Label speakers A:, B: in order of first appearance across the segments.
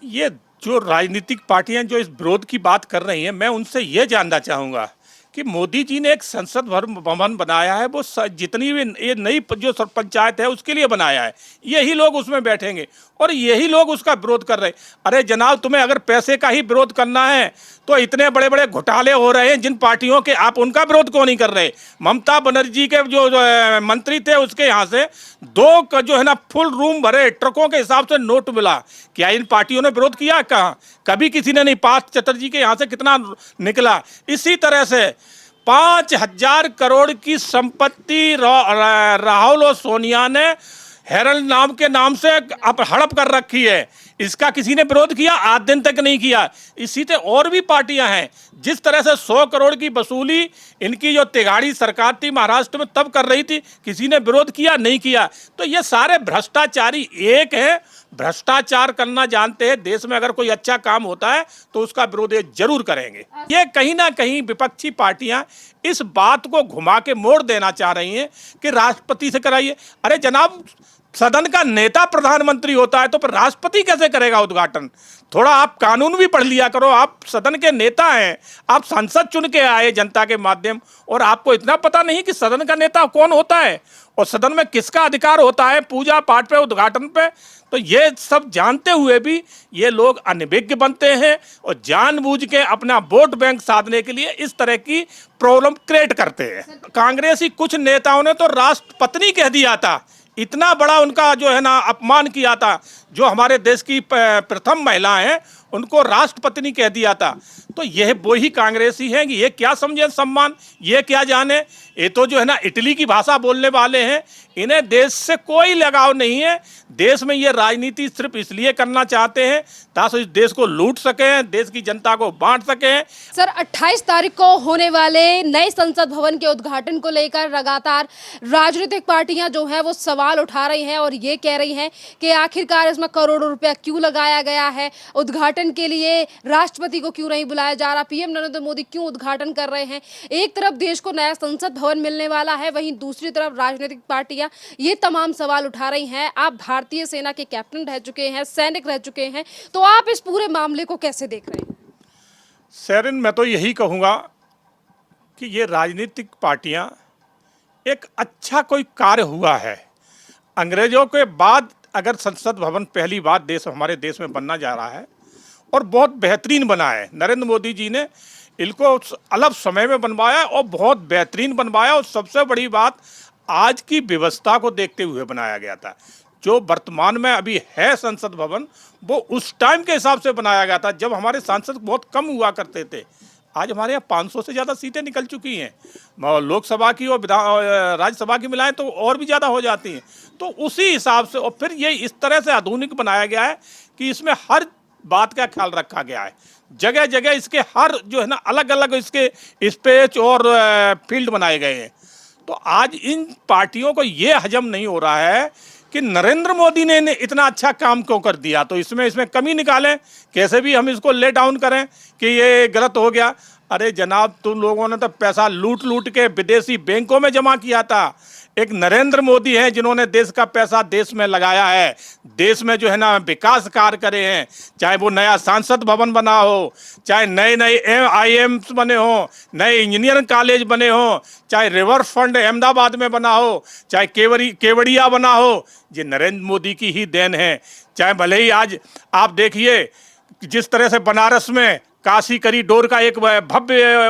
A: ये जो राजनीतिक पार्टियां जो इस विरोध की बात कर रही हैं, मैं उनसे ये जानना चाहूँगा कि मोदी जी ने एक संसद भवन बनाया है, वो जितनी भी ये नई जो पंचायत है उसके लिए बनाया है, यही लोग उसमें बैठेंगे और यही लोग उसका विरोध कर रहे हैं। अरे जनाब, तुम्हें अगर पैसे का ही विरोध करना है तो इतने बड़े बड़े घोटाले हो रहे हैं जिन पार्टियों के, आप उनका विरोध क्यों नहीं कर रहे? ममता बनर्जी के जो मंत्री थे उसके यहाँ से जो है ना फुल रूम भरे ट्रकों के हिसाब से नोट मिला, क्या इन पार्टियों ने विरोध किया? कहाँ? कभी किसी ने नहीं। पार्थ चटर्जी के यहाँ से कितना निकला? इसी तरह से 5,000 करोड़ की संपत्ति राहुल और सोनिया ने हेरल्ड नाम के नाम से अब हड़प कर रखी है। इसका किसी ने विरोध किया? आज दिन तक नहीं किया। इसी से और भी पार्टियां हैं, जिस तरह से 100 करोड़ की वसूली इनकी जो तिगाड़ी सरकार थी महाराष्ट्र में तब कर रही थी, किसी ने विरोध किया? नहीं किया। तो ये सारे भ्रष्टाचारी एक है, भ्रष्टाचार करना जानते हैं। देश में अगर कोई अच्छा काम होता है तो उसका विरोध ये जरूर करेंगे। ये कहीं ना कहीं विपक्षी पार्टियां इस बात को घुमा के मोड़ देना चाह रही हैं कि राष्ट्रपति से कराइए। अरे जनाब, सदन का नेता प्रधानमंत्री होता है तो फिर राष्ट्रपति कैसे करेगा उद्घाटन? थोड़ा आप कानून भी पढ़ लिया करो। आप सदन के नेता हैं, आप संसद चुन के आए जनता के माध्यम, और आपको इतना पता नहीं कि सदन का नेता कौन होता है और सदन में किसका अधिकार होता है पूजा पाठ पे, उद्घाटन पे? तो ये सब जानते हुए भी ये लोग अनभिज्ञ बनते हैं और जानबूझ के अपना वोट बैंक साधने के लिए इस तरह की प्रॉब्लम क्रिएट करते हैं। कांग्रेसी कुछ नेताओं ने तो राष्ट्रपत्नी कह दिया था, इतना बड़ा उनका जो है ना अपमान किया था। जो हमारे देश की प्रथम महिला हैं उनको राष्ट्रपत्नी कह दिया था। तो यह वही कांग्रेसी हैं कि ये क्या समझे सम्मान, ये क्या जाने? ये तो जो है ना इटली की भाषा बोलने वाले हैं, इन्हें देश से कोई लगाव नहीं है। देश में ये राजनीति सिर्फ इसलिए करना चाहते हैं ताकि इस देश को लूट सकें, देश की जनता को बांट सकें।
B: सर, 28 तारीख को होने वाले नए संसद भवन के उद्घाटन को लेकर लगातार राजनीतिक पार्टियां जो हैं वो सवाल उठा रही हैं और ये कह रही हैं कि आखिरकार इसमें करोड़ों रुपया क्यों लगाया गया है, उद्घाटन के लिए राष्ट्रपति को क्यों नहीं बुलाया जा रहा, पीएम नरेंद्र मोदी क्यों उद्घाटन कर रहे हैं। एक तरफ देश को नया संसद भवन मिलने वाला है, वहीं दूसरी तरफ राजनीतिक पार्टियां ये तमाम सवाल उठा रही हैं। आप भारतीय सेना के कैप्टन रह चुके हैं, सैनिक रह चुके हैं, तो आप इस पूरे मामले को कैसे देख रहे हैं?
A: शेरिन, मैं तो यही कहूँगा कि ये राजनीतिक पार्टियां, एक अच्छा कोई कार्य हुआ है अंग्रेजों के बाद, अगर संसद भवन पहली बार हमारे देश में बनना जा रहा है और बहुत बेहतरीन बना है। नरेंद्र मोदी जी ने इनको अलग समय में बनवाया और बहुत बेहतरीन बनवाया, और सबसे बड़ी बात आज की व्यवस्था को देखते हुए बनाया गया था। जो वर्तमान में अभी है संसद भवन, वो उस टाइम के हिसाब से बनाया गया था जब हमारे सांसद बहुत कम हुआ करते थे। आज हमारे यहाँ 500 से ज़्यादा सीटें निकल चुकी हैं, लोकसभा की और राज्यसभा की मिलाएं तो और भी ज़्यादा हो जाती हैं। तो उसी हिसाब से, और फिर ये इस तरह से आधुनिक बनाया गया है कि इसमें हर बात का ख्याल रखा गया है। जगह जगह इसके हर जो है ना अलग अलग इसके स्पेस और फील्ड बनाए गए हैं। तो आज इन पार्टियों को ये हजम नहीं हो रहा है कि नरेंद्र मोदी ने इतना अच्छा काम क्यों कर दिया, तो इसमें कमी निकालें, कैसे भी हम इसको ले डाउन करें कि ये गलत हो गया। अरे जनाब, तुम लोगों ने तो पैसा लूट लूट के विदेशी बैंकों में जमा किया था। एक नरेंद्र मोदी हैं जिन्होंने देश का पैसा देश में लगाया है, देश में जो है ना विकास कार्य करे हैं, चाहे वो नया सांसद भवन बना हो, चाहे नए नए IIMs बने हो, नए इंजीनियरिंग कॉलेज बने हो, चाहे रिवर फ्रंट अहमदाबाद में बना हो, चाहे केवड़िया बना हो, ये नरेंद्र मोदी की ही देन है। चाहे भले ही आज आप देखिए जिस तरह से बनारस में काशी कॉरिडोर का एक भव्य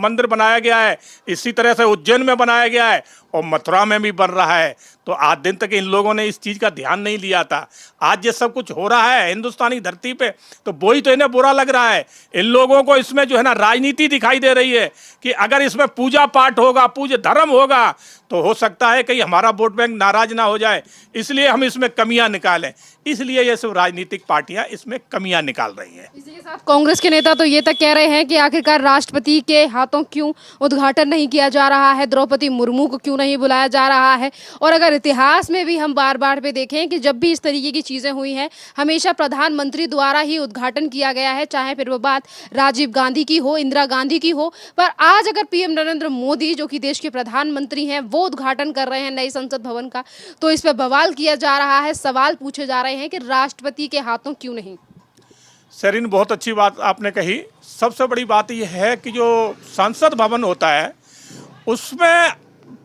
A: मंदिर बनाया गया है, इसी तरह से उज्जैन में बनाया गया है और मथुरा में भी बन रहा है। तो आज दिन तक इन लोगों ने इस चीज़ का ध्यान नहीं लिया था। आज ये सब कुछ हो रहा है हिंदुस्तानी धरती पे, तो वही तो इन्हें बुरा लग रहा है। इन लोगों को इसमें जो है ना राजनीति दिखाई दे रही है कि अगर इसमें पूजा पाठ होगा, पूज्य धर्म होगा, तो हो सकता है कि हमारा वोट बैंक नाराज ना हो जाए, इसलिए हम इसमें कमियां निकालें। इसलिए ये सब राजनीतिक पार्टियां इसमें कमियां निकाल रही हैं।
B: इसी के साथ कांग्रेस के नेता तो ये तक कह रहे हैं कि आखिरकार राष्ट्रपति के हाथों क्यों उद्घाटन नहीं किया जा रहा है, द्रौपदी मुर्मू को क्यों नहीं बुलाया जा रहा है। और अगर इतिहास में भी हम बार बार पे देखें कि जब भी इस तरीके की चीजें हुई हैं, हमेशा प्रधानमंत्री द्वारा ही उद्घाटन किया गया है, चाहे फिर वो बात राजीव गांधी की हो, इंदिरा गांधी की हो। पर आज अगर पीएम नरेंद्र मोदी, जो कि देश के प्रधानमंत्री हैं, वो उद्घाटन कर रहे हैं नए संसद भवन का, तो इस पर बवाल किया जा रहा है, सवाल पूछे जा रहे हैं कि राष्ट्रपति के हाथों क्यों नहीं।
A: सेरिन, बहुत अच्छी बात आपने कही। सबसे बड़ी बात यह है कि जो संसद भवन होता है उसमें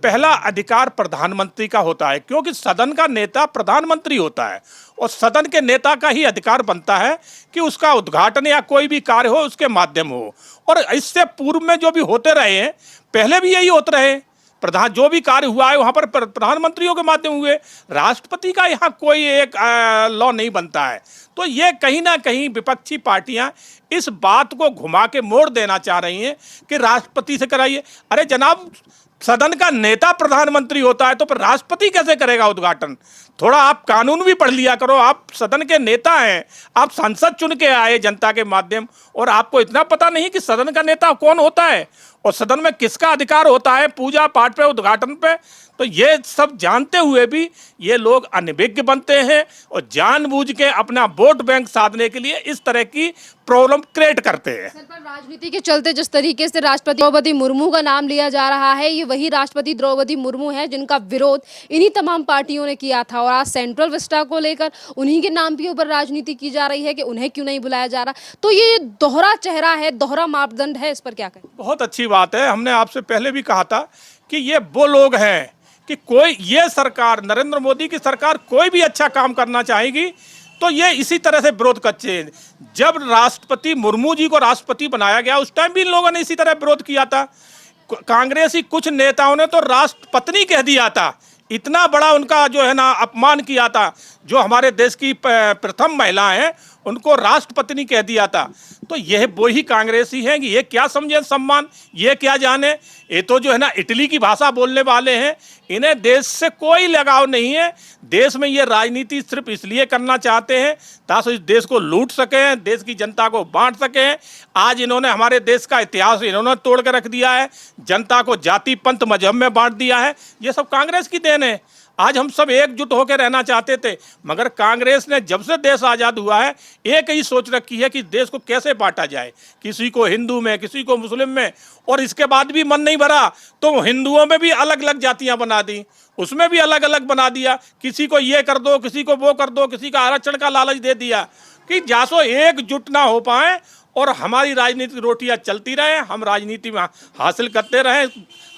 A: पहला अधिकार प्रधानमंत्री का होता है, क्योंकि सदन का नेता प्रधानमंत्री होता है और सदन के नेता का ही अधिकार बनता है कि उसका उद्घाटन या कोई भी कार्य हो उसके माध्यम हो। और इससे पूर्व में जो भी होते रहे हैं, पहले भी यही होते रहे। प्रधान जो भी कार्य हुआ है वहां पर प्रधानमंत्रियों के माध्यम हुए। राष्ट्रपति का यहाँ कोई एक लॉ नहीं बनता है। तो ये कहीं ना कहीं विपक्षी पार्टियां इस बात को घुमा के मोड़ देना चाह रही हैं कि राष्ट्रपति से कराइए। अरे जनाब, सदन का नेता प्रधानमंत्री होता है तो फिर राष्ट्रपति कैसे करेगा उद्घाटन? थोड़ा आप कानून भी पढ़ लिया करो। आप सदन के नेता हैं, आप सांसद चुन के आए जनता के माध्यम, और आपको इतना पता नहीं कि सदन का नेता कौन होता है और सदन में किसका अधिकार होता है पूजा पाठ पे, उद्घाटन पे? तो ये सब जानते हुए भी ये लोग अनभिज्ञ बनते हैं और जानबूझ के अपना वोट बैंक साधने के लिए इस तरह की प्रॉब्लम क्रिएट करते हैं।
B: सर, पर राजनीति के चलते जिस तरीके से राष्ट्रपति द्रौपदी मुर्मू का नाम लिया जा रहा है, ये वही राष्ट्रपति द्रौपदी मुर्मू है जिनका विरोध इन्हीं तमाम पार्टियों ने किया था, और आज सेंट्रल विस्टा को लेकर उन्हीं के नाम के ऊपर राजनीति की जा रही है कि उन्हें क्यों नहीं बुलाया जा रहा। तो ये दोहरा चेहरा है, दोहरा मापदंड है, इस पर क्या कहें?
A: बहुत अच्छी बात है। हमने आपसे पहले भी कहा था कि ये वो लोग हैं कि कोई ये सरकार, नरेंद्र मोदी की सरकार कोई भी अच्छा काम करना चाहेगी तो ये इसी तरह से विरोध करते हैं। जब राष्ट्रपति मुर्मू जी को राष्ट्रपति बनाया गया उस टाइम भी इन लोगों ने इसी तरह विरोध किया था। कांग्रेसी कुछ नेताओं ने तो राष्ट्रपत्नी कह दिया था। इतना बड़ा उनका जो है ना अपमान किया था। जो हमारे देश की प्रथम महिला हैं उनको राष्ट्रपत्नी कह दिया था। तो यह वही कांग्रेसी हैं कि ये क्या समझे सम्मान, ये क्या जाने। ये तो जो है ना इटली की भाषा बोलने वाले हैं। इन्हें देश से कोई लगाव नहीं है। देश में ये राजनीति सिर्फ इसलिए करना चाहते हैं ताकि इस देश को लूट सकें, देश की जनता को बांट सकें। आज इन्होंने हमारे देश का इतिहास इन्होंने तोड़ कर रख दिया है, जनता को जाति पंथ मजहब में बांट दिया है। ये सब कांग्रेस की देन है। आज हम सब एकजुट होकर रहना चाहते थे, मगर कांग्रेस ने जब से देश आज़ाद हुआ है एक ही सोच रखी है कि देश को कैसे बांटा जाए, किसी को हिंदू में, किसी को मुस्लिम में। और इसके बाद भी मन नहीं भरा तो हिंदुओं में भी अलग अलग जातियां बना दी, उसमें भी अलग अलग बना दिया। किसी को ये कर दो, किसी को वो कर दो, किसी का आरक्षण का लालच दे दिया कि जासो एकजुट ना हो पाए और हमारी राजनीतिक रोटियां चलती रहे, हम राजनीति में हासिल करते रहें,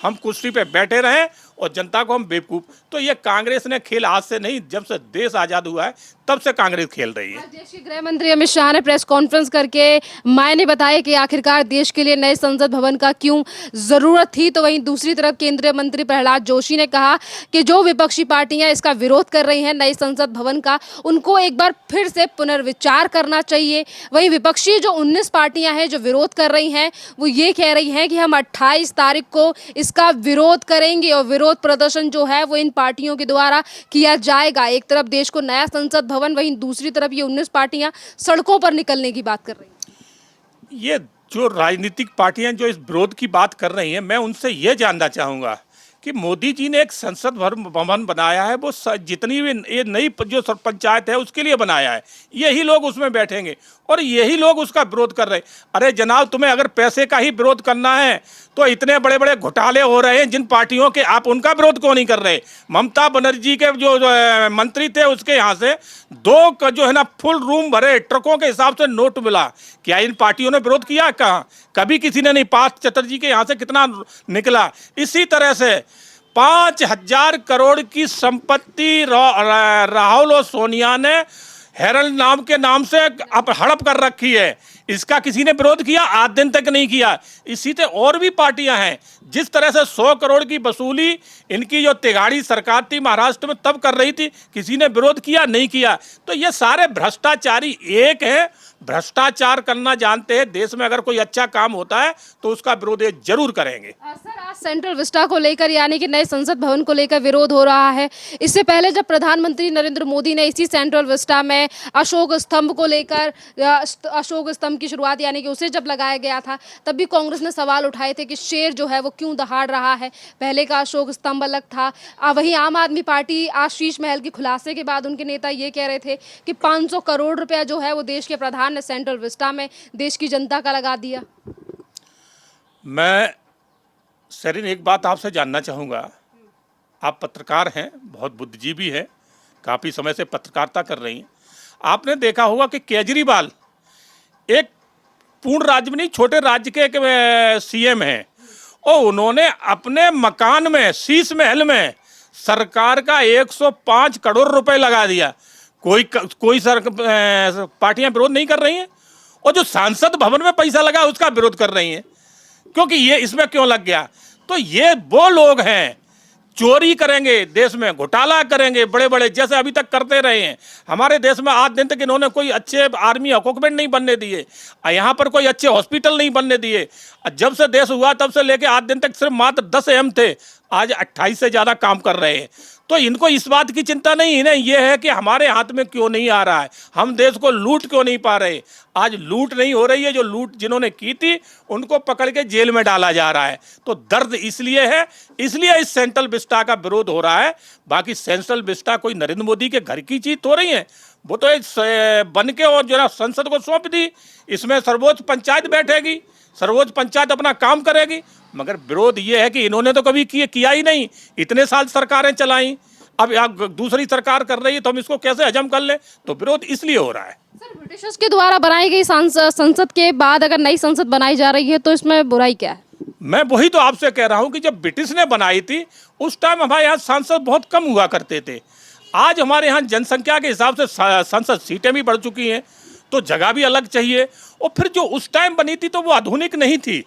A: हम कुर्सी पे बैठे रहें और जनता को हम बेवकूफ़। तो ये कांग्रेस ने खेल आज से नहीं, जब से देश आज़ाद हुआ है तब से कांग्रेस खेल रही है।
B: आज देश के गृह मंत्री अमित शाह ने प्रेस कॉन्फ्रेंस करके मायने बताए कि आखिरकार देश के लिए नए संसद भवन का क्यों जरूरत थी। तो वहीं दूसरी तरफ केंद्रीय मंत्री प्रहलाद जोशी ने कहा कि जो विपक्षी पार्टियां इसका विरोध कर रही हैं नए संसद भवन का, उनको एक बार फिर से पुनर्विचार करना चाहिए। वहीं विपक्षी जो 19 पार्टियां हैं जो विरोध कर रही हैं, वो ये कह रही हैं कि हम 28 तारीख को इसका विरोध करेंगे और विरोध प्रदर्शन जो है वो इन पार्टियों के द्वारा किया जाएगा। एक तरफ देश को नया संसद भवन, वहीं दूसरी तरफ ये 19 पार्टियां सड़कों पर निकलने की बात कर रही हैं।
A: ये जो राजनीतिक पार्टियां जो इस विरोध की बात कर रही हैं, मैं उनसे ये जानना चाहूँगा कि मोदी जी ने एक संसद भवन बनाया है, वो जितनी भी ये नई जो पंचायत है उसके लिए बनाया है। यही लोग उसमें बैठेंगे और यही लोग उसका विरोध कर रहे हैं। अरे जनाब, तुम्हें अगर पैसे का ही विरोध करना है तो इतने बड़े बड़े घोटाले हो रहे हैं जिन पार्टियों के, आप उनका विरोध क्यों नहीं कर रहे? ममता बनर्जी के जो मंत्री थे उसके यहाँ से 2 जो है ना फुल रूम भरे ट्रकों के हिसाब से नोट मिला। क्या इन पार्टियों ने विरोध किया? कहाँ? कभी किसी ने नहीं। पार्थ चटर्जी के यहाँ से कितना निकला। इसी तरह से 5,000 करोड़ की संपत्ति राहुल और सोनिया ने हेरल्ड नाम के नाम से अब हड़प कर रखी है। इसका किसी ने विरोध किया? आज दिन तक नहीं किया। इसी से और भी पार्टियां हैं जिस तरह से 100 करोड़ की वसूली इनकी जो तिगाड़ी सरकार थी महाराष्ट्र में तब कर रही थी, किसी ने विरोध किया? नहीं किया। तो ये सारे भ्रष्टाचारी एक हैं, भ्रष्टाचार करना जानते हैं। देश में अगर कोई अच्छा काम होता है तो उसका विरोध ये जरूर करेंगे।
B: सर, आज सेंट्रल विस्टा को लेकर यानी कि नए संसद भवन को लेकर विरोध हो रहा है। इससे पहले जब प्रधानमंत्री नरेंद्र मोदी ने इसी सेंट्रल विस्टा में अशोक स्तंभ को लेकर, अशोक स्तंभ की शुरुआत यानी कि उसे जब लगाया गया था, तब भी कांग्रेस ने सवाल उठाए थे कि शेर जो है वो क्यों दहाड़ रहा है। पहले का अशोक स्तंभ अलग था। वहीं आम आदमी पार्टी आज शीश महल के खुलासे के बाद उनके नेता ये कह रहे थे कि 500 करोड़ रुपया जो है वो देश के प्रधान ने सेंट्रल विस्टा में देश की जनता का लगा दिया।
A: मैं सेरिन एक बात आपसे जानना चाहूँगा। आप पत्रकार हैं, बहुत बुद्धिजीवी हैं, काफ़ी समय से पत्रकारिता कर रही हैं। आपने देखा होगा कि केजरीवाल एक पूर्ण राज्य में नहीं, छोटे राज्य के एक सीएम हैं, और उन्होंने अपने मकान में, शीश महल में सरकार का 105 करोड़ रुपए लगा दिया। कोई पार्टियां विरोध नहीं कर रही हैं, और जो सांसद भवन में पैसा लगा उसका विरोध कर रही हैं, क्योंकि ये इसमें क्यों लग गया। तो ये वो लोग हैं, चोरी करेंगे, देश में घोटाला करेंगे, बड़े बड़े जैसे अभी तक करते रहे हैं। हमारे देश में आज दिन तक इन्होंने कोई अच्छे आर्मी इक्विपमेंट नहीं बनने दिए, यहाँ पर कोई अच्छे हॉस्पिटल नहीं बनने दिए। जब से देश हुआ तब से लेके आज दिन तक सिर्फ मात्र 10 एम थे, आज 28 से ज्यादा काम कर रहे हैं। तो इनको इस बात की चिंता नहीं है ना, ये है कि हमारे हाथ में क्यों नहीं आ रहा है, हम देश को लूट क्यों नहीं पा रहे। आज लूट नहीं हो रही है, जो लूट जिन्होंने की थी उनको पकड़ के जेल में डाला जा रहा है। तो दर्द इसलिए है, इसलिए इस सेंट्रल विस्टा का विरोध हो रहा है। बाकी सेंट्रल विस्टा कोई नरेंद्र मोदी के घर की चीज हो रही है, वो तो बन के और जो है संसद को सौंप दी। इसमें सर्वोच्च पंचायत बैठेगी, सर्वोच्च पंचायत अपना काम करेगी। मगर विरोध ये है कि इन्होंने तो कभी किया ही नहीं, इतने साल सरकारें चलाई, अब दूसरी सरकार कर रही है तो हम इसको कैसे हजम कर ले। तो विरोध इसलिए हो रहा है।
B: सर, ब्रिटिशर्स के द्वारा बनाई गई संसद के बाद अगर नई संसद बनाई जा रही है तो इसमें बुराई क्या है?
A: मैं वही तो आपसे कह रहा हूं कि जब ब्रिटिश ने बनाई थी उस टाइम हमारे यहाँ सांसद बहुत कम हुआ करते थे। आज हमारे यहाँ जनसंख्या के हिसाब से संसद सीटें भी बढ़ चुकी हैं, तो जगह भी अलग चाहिए। और फिर जो उस टाइम बनी थी तो वो आधुनिक नहीं थी,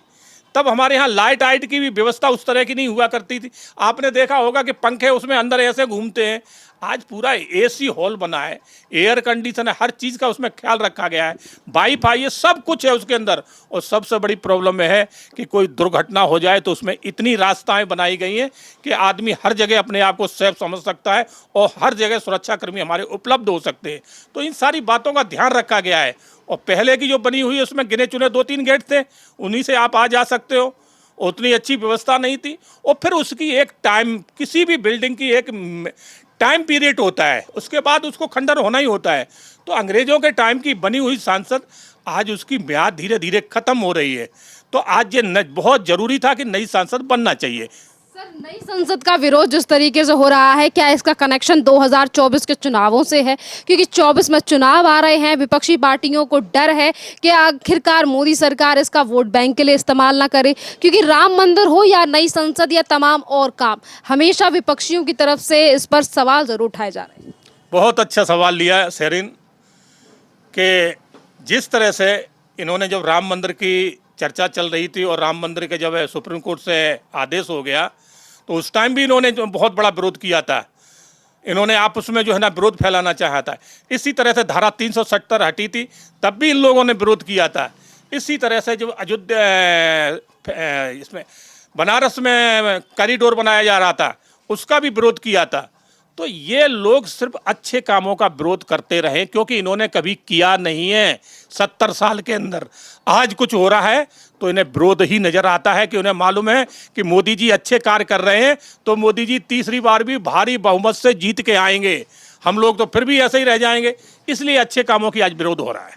A: तब हमारे यहाँ लाइट आइट की भी व्यवस्था उस तरह की नहीं हुआ करती थी। आपने देखा होगा कि पंखे उसमें अंदर ऐसे घूमते हैं। आज पूरा एसी हॉल बना है, एयर कंडीशन है, हर चीज़ का उसमें ख्याल रखा गया है, वाईफाई है, सब कुछ है उसके अंदर। और सबसे बड़ी प्रॉब्लम में है कि कोई दुर्घटना हो जाए तो उसमें इतनी रास्ताएं बनाई गई हैं कि आदमी हर जगह अपने आप को सेफ समझ सकता है और हर जगह सुरक्षाकर्मी हमारे उपलब्ध हो सकते हैं। तो इन सारी बातों का ध्यान रखा गया है। और पहले की जो बनी हुई है उसमें गिने चुने 2-3 गेट थे, उन्हीं से आप आ जा सकते हो, उतनी अच्छी व्यवस्था नहीं थी। और फिर उसकी एक टाइम, किसी भी बिल्डिंग की एक टाइम पीरियड होता है, उसके बाद उसको खंडन होना ही होता है। तो अंग्रेजों के टाइम की बनी हुई संसद आज उसकी म्याद धीरे धीरे खत्म हो रही है। तो आज ये बहुत जरूरी था कि नई संसद बनना चाहिए।
B: सर, नई संसद का विरोध जिस तरीके से हो रहा है, क्या इसका कनेक्शन 2024 के चुनावों से है? क्योंकि 24 में चुनाव आ रहे हैं, विपक्षी पार्टियों को डर है कि आखिरकार मोदी सरकार इसका वोट बैंक के लिए इस्तेमाल ना करे, क्योंकि राम मंदिर हो या नई संसद या तमाम और काम, हमेशा विपक्षियों की तरफ से इस पर सवाल जरूर उठाए जा रहे हैं।
A: बहुत अच्छा सवाल लिया है शेरिन, कि जिस तरह से इन्होंने, जब राम मंदिर की चर्चा चल रही थी और राम मंदिर के जब सुप्रीम कोर्ट से आदेश हो गया तो उस टाइम भी इन्होंने जो बहुत बड़ा विरोध किया था, इन्होंने आपस में जो है ना विरोध फैलाना चाहा था। इसी तरह से धारा 370 हटी थी, तब भी इन लोगों ने विरोध किया था। इसी तरह से जब अयोध्या, इसमें बनारस में कॉरिडोर बनाया जा रहा था, उसका भी विरोध किया था। तो ये लोग सिर्फ अच्छे कामों का विरोध करते रहे, क्योंकि इन्होंने कभी किया नहीं है 70 साल के अंदर। आज कुछ हो रहा है तो इन्हें विरोध ही नजर आता है, कि उन्हें मालूम है कि मोदी जी अच्छे कार्य कर रहे हैं तो मोदी जी तीसरी बार भी भारी बहुमत से जीत के आएंगे, हम लोग तो फिर भी ऐसे ही रह जाएंगे। इसलिए अच्छे कामों की आज विरोध हो रहा है।